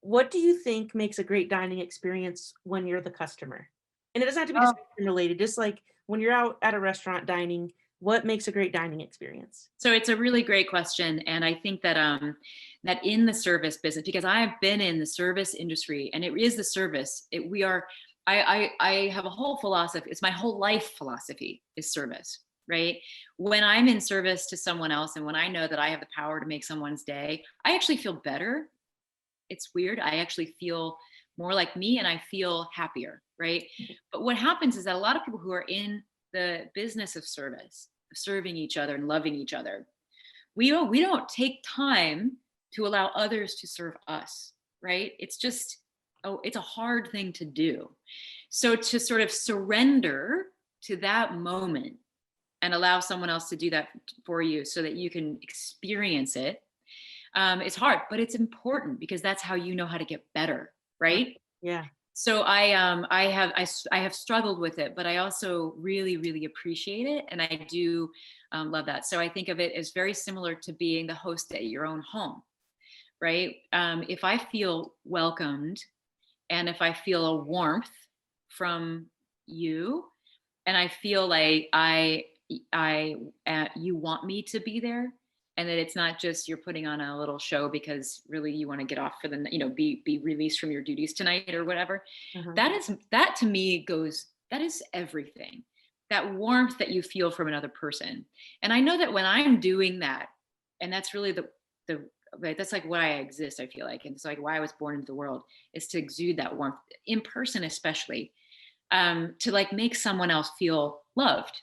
what do you think makes a great dining experience when you're the customer? And it doesn't have to be just Oh, restaurant related, just like when you're out at a restaurant dining, what makes a great dining experience? so it's a really great question, and I think that that in the service business, because I have been in the service industry, and it is the service. We are. I have a whole philosophy. It's my whole life philosophy is service, right? When I'm in service to someone else, and when I know that I have the power to make someone's day, I actually feel better. It's weird. I actually feel more like me, and I feel happier, right? But what happens is that a lot of people who are in the business of service, of serving each other and loving each other, we don't take time to allow others to serve us, right? It's just, oh, it's a hard thing to do. So to sort of surrender to that moment and allow someone else to do that for you so that you can experience it, it's hard, but it's important because that's how you know how to get better, Right. right? Yeah. So I have struggled with it, but I also really appreciate it, and I do love that. So I think of it as very similar to being the host at your own home, right? If I feel welcomed, and if I feel a warmth from you, and I feel like you want me to be there, and that it's not just you're putting on a little show because really you want to get off for the, be released from your duties tonight or whatever. Uh-huh. That to me goes, that is everything. That warmth that you feel from another person. And I know that when I'm doing that, and that's really the like, that's like why I exist, I feel like, and it's like why I was born into the world, is to exude that warmth in person, especially, to like make someone else feel loved.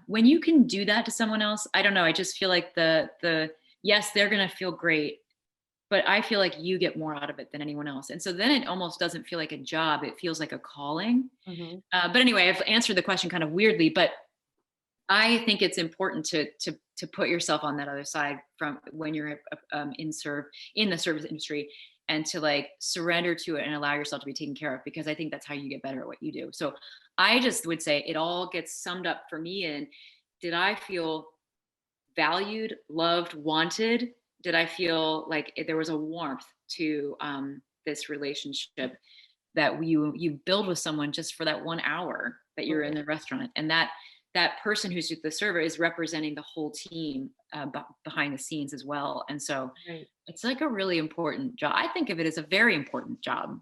When you can do that to someone else, I don't know, I just feel like the yes, they're gonna feel great, but I feel like you get more out of it than anyone else. And so then it almost doesn't feel like a job, it feels like a calling. Mhm. But anyway, I've answered the question kind of weirdly, but I think it's important to put yourself on that other side from when you're in the service industry, and to like surrender to it and allow yourself to be taken care of, because I think that's how you get better at what you do. So I just would say it all gets summed up for me in, did I feel valued, loved, wanted? Did I feel like there was a warmth to this relationship that you build with someone just for that 1 hour that you're in Right. the restaurant, and that person who's the server is representing the whole team behind the scenes as well. And so Right. it's like a really important job. I think of it as a very important job.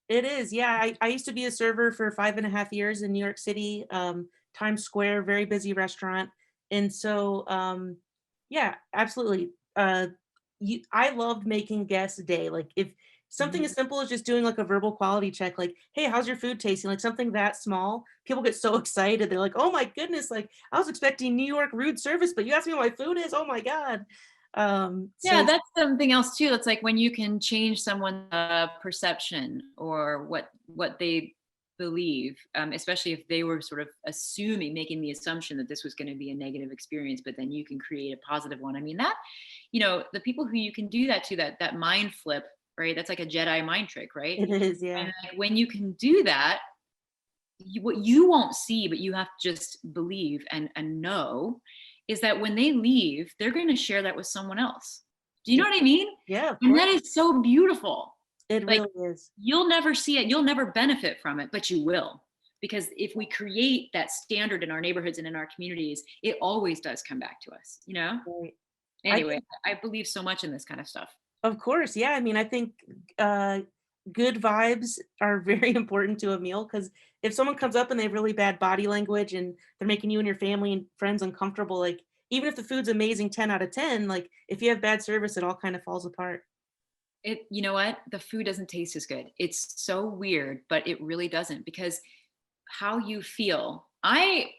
It is, yeah. I used to be a server for 5.5 years in New York City, Times Square, very busy restaurant. And so, yeah, absolutely. I loved making guests' day. Like if something as Mhm. simple as just doing like a verbal quality check, like, hey, how's your food tasting? Like something that small, people get so excited. They're like, oh my goodness, like I was expecting New York rude service, but you asked me what my food is. Oh my God. Yeah, So that's something else too. That's like when you can change someone's perception or what they believe, especially if they were sort of making the assumption that this was going to be a negative experience, but then you can create a positive one. I mean, that, the people who you can do that to, that mind flip, right? That's like a Jedi mind trick, right? it is, And yeah. like when you can do that, what you won't see, but you have to just believe and know, is that when they leave, they're going to share that with someone else. Do you know Yeah, what I mean? yeah, of And course. that is so beautiful. It Like, really is. you'll never see it, you'll never benefit from it, but you will. Because if we create that standard in our neighborhoods and in our communities, it always does come back to us, you know? Right. I Anyway, think I believe so much in this kind of stuff. of course, yeah, I mean, I think, uh, good vibes are very important to a meal because if someone comes up and they have really bad body language and they're making you and your family and friends uncomfortable, like, even if the food's amazing 10 out of 10, like, if you have bad service, it all kind of falls apart. You know what? The food doesn't taste as good. It's so weird, but it really doesn't, because how you feel. I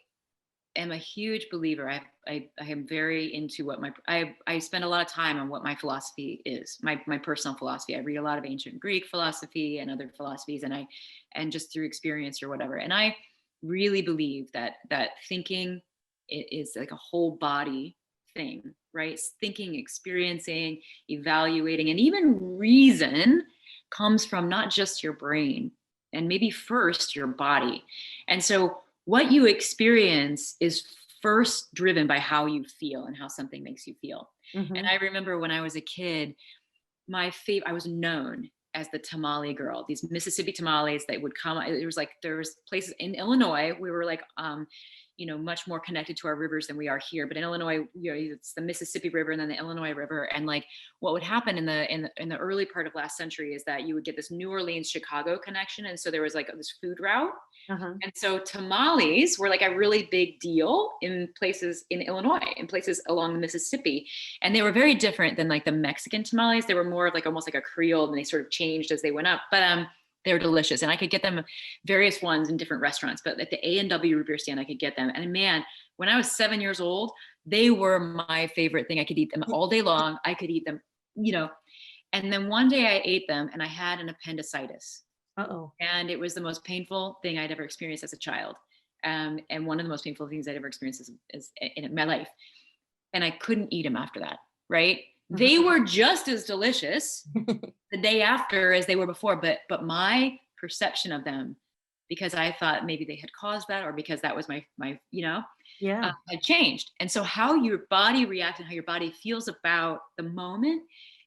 am a huge believer. I am very into what I spend a lot of time on what my philosophy is, my personal philosophy. I read a lot of ancient Greek philosophy and other philosophies, and just through experience or whatever. And I really believe that thinking is like a whole body thing, right? Thinking, experiencing, evaluating, and even reason comes from not just your brain, and maybe first your body. And so what you experience is first driven by how you feel and how something makes you feel. And Mhm. I remember when I was a kid, my favorite, I was known as the tamale girl. These Mississippi tamales that would come. It was like there was places in Illinois. We were like, much more connected to our rivers than we are here. But in Illinois, it's the Mississippi River and then the Illinois River. And like, what would happen in the early part of last century is that you would get this New Orleans Chicago connection, and so there was like this food route. Uh-huh. And so tamales were like a really big deal in places in Illinois, in places along the Mississippi. And they were very different than like the Mexican tamales. They were more of like almost like a Creole, and they sort of changed as they went up. But they were delicious. And I could get them various ones in different restaurants, but at the A&W root beer stand, I could get them. And man, when I was 7 years old, they were my favorite thing. I could eat them all day long. I could eat them, and then one day I ate them and I had an appendicitis. Uh-oh. And it was the most painful thing I'd ever experienced as a child. And one of the most painful things I'd ever experienced is in my life. And I couldn't eat them after that, right? They were just as delicious the day after as they were before, but my perception of them, because I thought maybe they had caused that, or because that was my Yeah. had changed. And so how your body reacts and how your body feels about the moment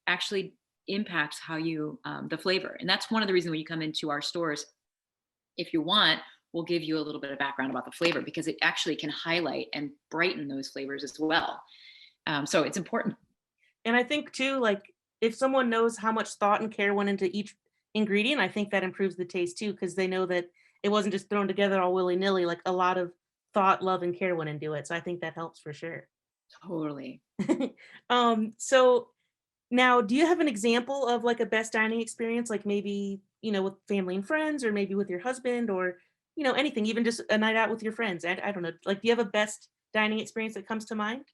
actually impacts how you the flavor. And that's one of the reasons when you come into our stores, if you want, we'll give you a little bit of background about the flavor, because it actually can highlight and brighten those flavors as well. So it's important. And I think too, like if someone knows how much thought and care went into each ingredient, I think that improves the taste too, because they know that it wasn't just thrown together all willy-nilly, like a lot of thought, love, and care went into it. So I think that helps for sure. Totally. So now, do you have an example of like a best dining experience, like maybe, with family and friends, or maybe with your husband, or, anything, even just a night out with your friends? I don't know. Like, do you have a best dining experience that comes to mind?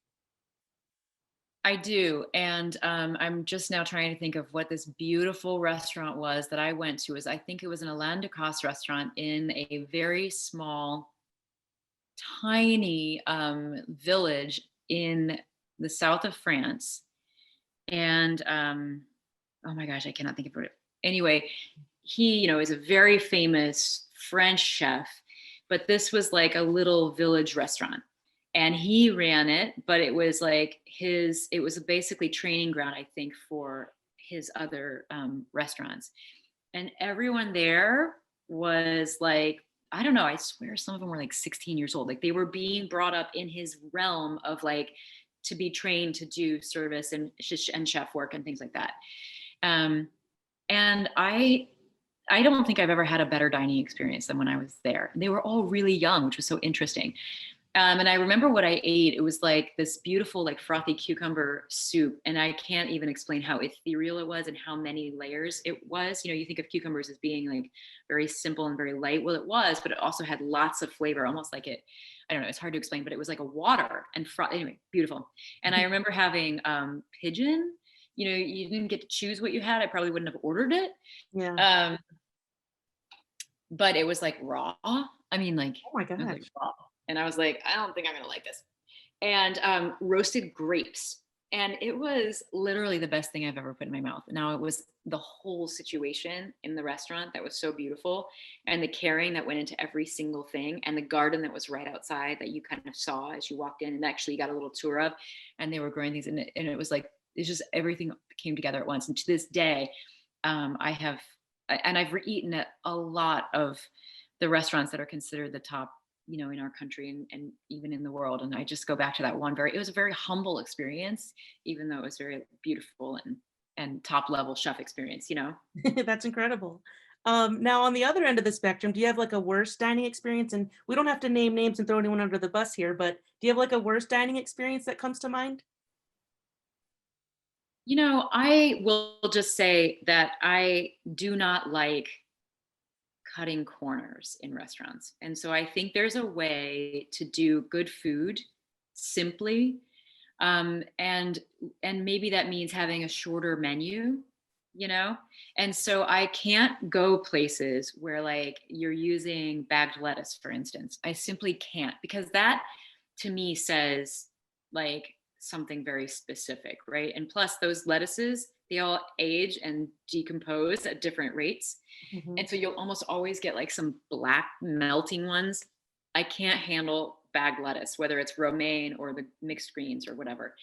I do. And I'm just now trying to think of what this beautiful restaurant was that I went to. I think it was an Alain Ducasse restaurant in a very small, tiny village in the south of France. And oh my gosh, I cannot think of it. Anyway, he, is a very famous French chef, but this was like a little village restaurant. And he ran it, but it was like it was basically training ground, I think, for his other restaurants. And everyone there was like, I don't know, I swear some of them were like 16 years old. Like they were being brought up in his realm of like to be trained to do service and chef work and things like that. And I don't think I've ever had a better dining experience than when I was there. They were all really young, which was so interesting. And I remember what I ate. It was like this beautiful, like frothy cucumber soup. And I can't even explain how ethereal it was and how many layers it was. You think of cucumbers as being like very simple and very light. Well, it was, but it also had lots of flavor, almost like I don't know, it's hard to explain, but it was like a water and anyway, beautiful. And I remember having pigeon. You didn't get to choose what you had. I probably wouldn't have ordered it. Yeah. But it was like raw. I mean, like, Oh my it was like gosh. raw. And I was like, I don't think I'm gonna like this. And roasted grapes. And it was literally the best thing I've ever put in my mouth. Now it was the whole situation in the restaurant that was so beautiful, and the caring that went into every single thing, and the garden that was right outside that you kind of saw as you walked in and actually got a little tour of, and they were growing things in it. And it was like, it's just everything came together at once. And to this day, I've eaten at a lot of the restaurants that are considered the top, in our country and even in the world. And I just go back to that one it was a very humble experience, even though it was very beautiful and top level chef experience. That's incredible. Now, on the other end of the spectrum, do you have like a worst dining experience? And we don't have to name names and throw anyone under the bus here, but do you have like a worst dining experience that comes to mind? I will just say that I do not like cutting corners in restaurants. And so I think there's a way to do good food simply. And maybe that means having a shorter menu, And so I can't go places where like you're using bagged lettuce, for instance. I simply can't, because that to me says like something very specific, right? And plus those lettuces, they all age and decompose at different rates. Mhm. And so you'll almost always get like some black melting ones. I can't handle bagged lettuce, whether it's romaine or the mixed greens or whatever.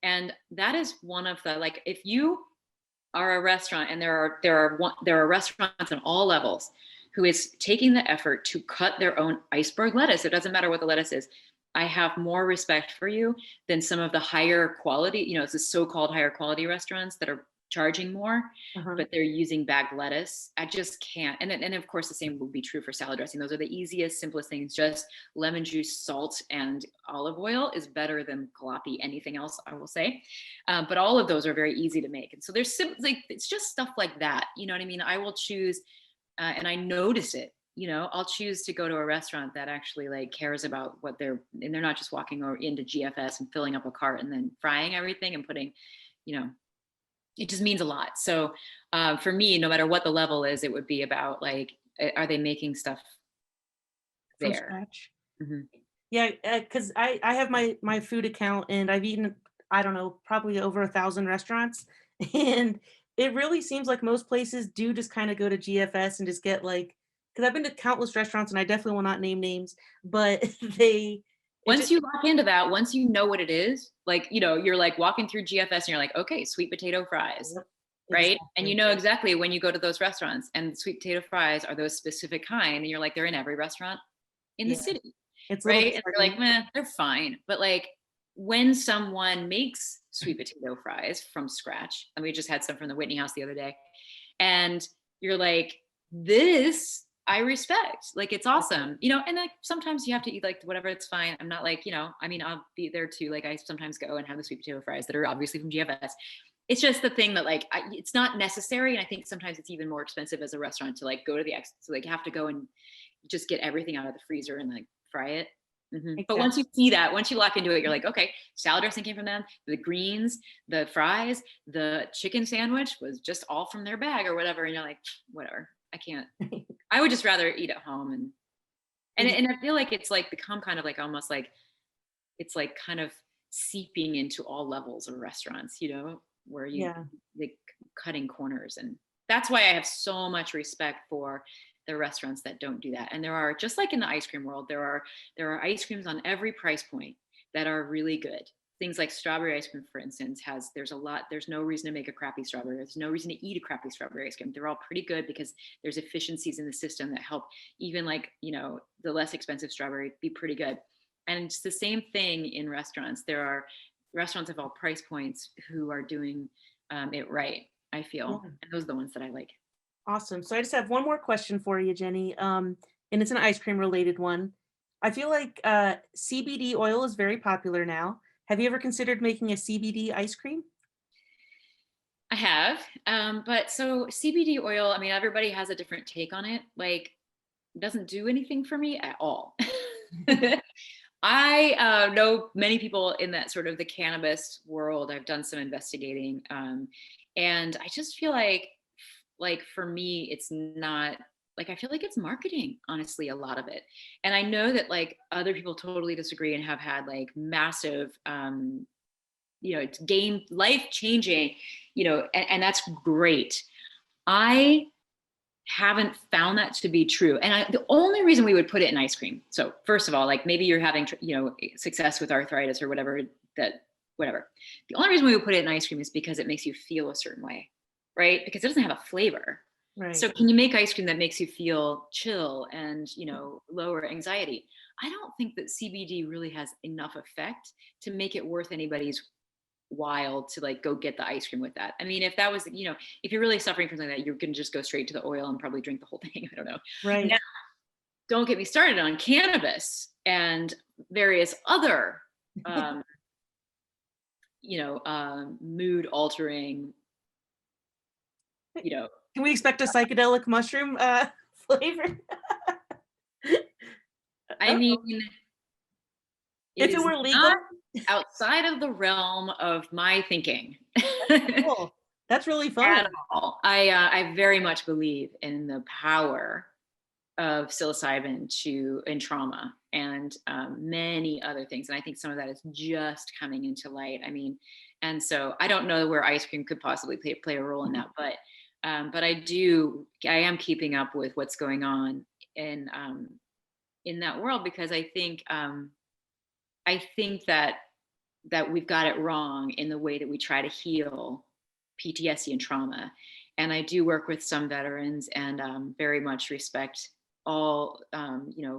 And that is one of the, like, if you are a restaurant, and there are restaurants on all levels who is taking the effort to cut their own iceberg lettuce. It doesn't matter what the lettuce is. I have more respect for you than some of the higher quality, it's the so-called higher quality restaurants that are charging more, Uh-huh. but they're using bagged lettuce. I just can't. And of course, the same will be true for salad dressing. Those are the easiest, simplest things. Just lemon juice, salt, and olive oil is better than gloppy anything else, I will say. But all of those are very easy to make. And so like, it's just stuff like that. You know what I mean? I will choose, and I notice it. I'll choose to go to a restaurant that actually like cares about and they're not just walking into GFS and filling up a cart and then frying everything and putting, you know, it just means a lot. So for me, no matter what the level is, it would be about like, are they making stuff From there? scratch. Hmm. Yeah, because I have my food account and I've eaten, I don't know, probably over 1,000 restaurants, and it really seems like most places do just kind of go to GFS and just get like, because I've been to countless restaurants and I definitely will not name names, but it Once just, you lock into that, once you know what it is, like, you're like walking through GFS and you're like, okay, sweet potato fries, yep, right? And you exactly. know exactly when you go to those restaurants and sweet potato fries are those specific kind. And you're like, they're in every restaurant in the Yeah, city, it's a little right? And you're disheartening. like, meh, they're fine. But like when someone makes sweet potato fries from scratch, and we just had some from the Whitney House the other day, and you're like, this I respect. Like it's awesome, and like sometimes you have to eat like whatever, it's fine. I'm not like, I mean, I'll be there too. Like I sometimes go and have the sweet potato fries that are obviously from GFS. It's just the thing that like it's not necessary. And I think sometimes it's even more expensive as a restaurant to like go to the so like have to go and just get everything out of the freezer and like fry it. But Exactly. once you see that, once you lock into it, you're like, okay, salad dressing came from them, the greens, the fries, the chicken sandwich was just all from their bag or whatever. And you're like, whatever, I can't. I would just rather eat at home. And I feel like it's like become kind of like almost like it's like kind of seeping into all levels of restaurants, where you Yeah. like cutting corners. And that's why I have so much respect for the restaurants that don't do that. And there are, just like in the ice cream world, there are ice creams on every price point that are really good. Things like strawberry ice cream, for instance, there's no reason to make a crappy strawberry. There's no reason to eat a crappy strawberry ice cream. They're all pretty good because there's efficiencies in the system that help even like, the less expensive strawberry be pretty good. And it's the same thing in restaurants. There are restaurants of all price points who are doing it right, I feel. Yeah. And those are the ones that I like. Awesome. So I just have one more question for you, Jenny. And it's an ice cream related one. I feel like CBD oil is very popular now. Have you ever considered making a CBD ice cream? I have. But so CBD oil, I mean, everybody has a different take on it. Like, it doesn't do anything for me at all. I know many people in that sort of the cannabis world. I've done some investigating, and I just feel like for me, it's not like I feel like it's marketing, honestly, a lot of it. And I know that like other people totally disagree and have had like massive, it's game life changing, and that's great. I haven't found that to be true. And the only reason we would put it in ice cream. So first of all, like maybe you're having, success with arthritis or whatever whatever. The only reason we would put it in ice cream is because it makes you feel a certain way, right? Because it doesn't have a flavor. Right. So can you make ice cream that makes you feel chill and, lower anxiety? I don't think that CBD really has enough effect to make it worth anybody's while to like go get the ice cream with that. I mean, if that was, if you're really suffering from something like that, you're going to just go straight to the oil and probably drink the whole thing. I don't know. Right. Now, don't get me started on cannabis and various other, um, mood altering, you know, Can we expect a psychedelic mushroom flavor? I Oh, mean, it if it is were legal, not outside of the realm of my thinking. cool. That's really At fun. all. I very much believe in the power of psilocybin in trauma and many other things. And I think some of that is just coming into light. I mean, and so I don't know where ice cream could possibly play a role in that, but I am keeping up with what's going on in that world because I think that we've got it wrong in the way that we try to heal PTSD and trauma. And I do work with some veterans, and very much respect all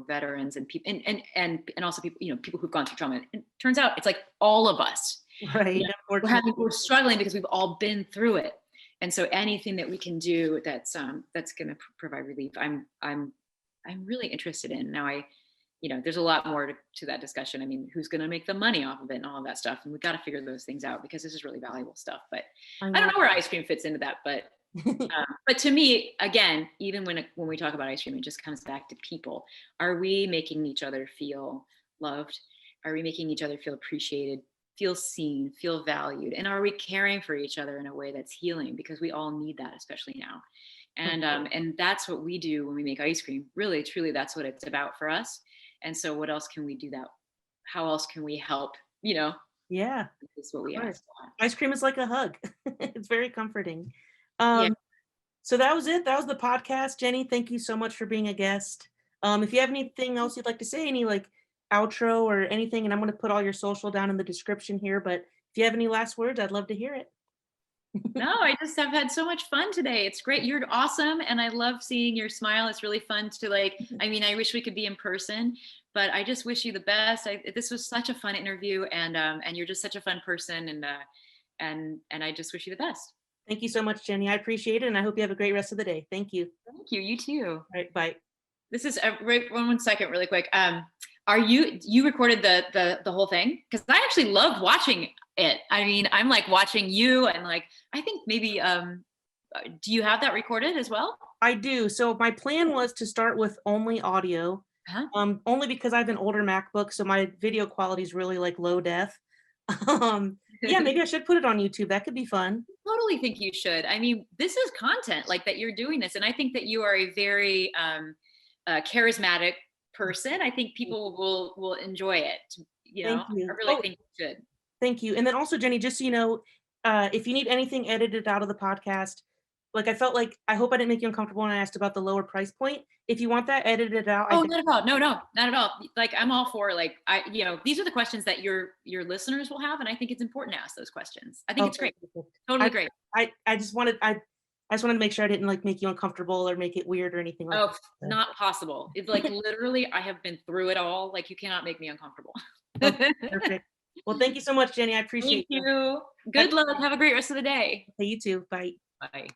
veterans and people, and also people, people who've gone through trauma. And it turns out it's like all of us, Right. Unfortunately. we're struggling because we've all been through it. And so anything that we can do that's going to provide relief, I'm really interested in. Now there's a lot more to that discussion. I mean, who's going to make the money off of it and all of that stuff, and we've got to figure those things out, because this is really valuable stuff. But I don't know where ice cream fits into that, but to me, again, even when we talk about ice cream, it just comes back to people. Are we making each other feel loved? Are we making each other feel appreciated, feel seen, feel valued? And are we caring for each other in a way that's healing? Because we all need that, especially now. And that's what we do when we make ice cream. Really, truly, that's what it's about for us. And so what else can we do that? How else can we help? Yeah. Is what we ask. Ice cream is like a hug. It's very comforting. Yeah. So that was it. That was the podcast. Jeni, thank you so much for being a guest. If you have anything else you'd like to say, any like outro or anything, and I'm going to put all your social down in the description here, but if you have any last words, I'd love to hear it. No, I just have had so much fun today. It's great. You're awesome. And I love seeing your smile. It's really fun to I wish we could be in person, but I just wish you the best. This was such a fun interview, and you're just such a fun person. And I just wish you the best. Thank you so much, Jeni. I appreciate it. And I hope you have a great rest of the day. Thank you. Thank you. You too. All right. Bye. This is one second, really quick. Are you recorded the whole thing? Because I actually loved watching it. I mean, I'm like watching you, and like, I think maybe, do you have that recorded as well? I do. So my plan was to start with only audio, only because I have an older MacBook, so my video quality is really like low def. Yeah, maybe I should put it on YouTube. That could be fun. I totally think you should. I mean, this is content like that, you're doing this, and I think that you are a very charismatic person. I think people will enjoy it. Thank you. I really think you should. Thank you. And then also, Jeni, just so you know, if you need anything edited out of the podcast, like I felt like, I hope I didn't make you uncomfortable when I asked about the lower price point. If you want that edited out. Oh, not at all. No, not at all. Like, I'm all for, like, these are the questions that your listeners will have. And I think it's important to ask those questions. I think it's great. Totally great. I just wanted to make sure I didn't like make you uncomfortable or make it weird or anything like that. Oh, not possible. It's like, literally, I have been through it all. Like, you cannot make me uncomfortable. Okay, perfect. Well, thank you so much, Jeni. I appreciate you. Good luck. Have a great rest of the day. Okay, you too. Bye. Bye.